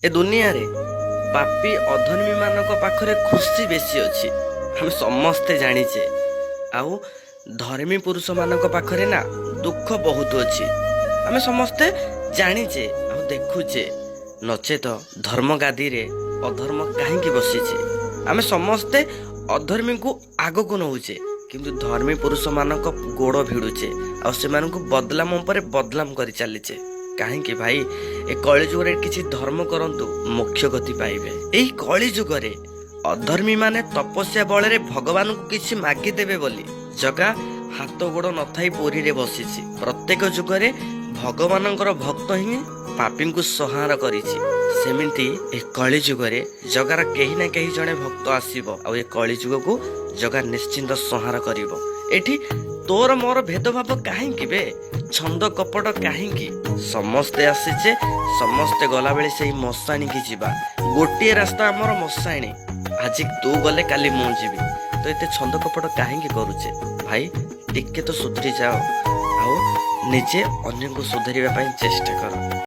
ए दुनिया रे पापी अधर्मी मानक पाखरे खुशी बेसी अच्छी हम समस्ते जानिचे। आउ धर्मी पुरुष मानक पाखरे ना दुख बहुत अच्छी आम समस्ते जानिचे आउ देखुचे। नचेत धर्म गादी रे अधर्म कहीं बसीचे। आम समस्ते अधर्मी को आग को नौचे किंतु धर्मी पुरुष मानक गोड़ भिड़ुचे आ से बदलाम पर बदलाम कर चलीचे। कहीं भाई ए कली जुगरे किसी धर्म करंतु मोक्ष गति पाइबे। एही कली जुगरे अधर्मी माने तपस्या बल रे भगवान को किसी मागी देबे बोली जगा हाथ गोड़ नथाई पुरी रे बसीछि। प्रत्येक जुगरे भगवानंकर भक्त ही पापी को संहार करिछि। सेमिति ए कली जुगरे जगार केही ना केही जणे भक्त आसीबो आ ए कली जुग को जगा निश्चिंत संहार करिवो। एठी तोर मोर भेदभाव काहेकि बे छंद कपट काहेकि समस्ते आसीचे समस्ते गला बेले से मशाणी की जीवा गोटे रास्ता आमर मशाणी आज तू गले काली मु जीवी तो एते छंद कपट काहेकि करूचे भाई टिके तो सुधरी जाओ आ निजे अन्य को सुधारिबा पई चेष्टा कर।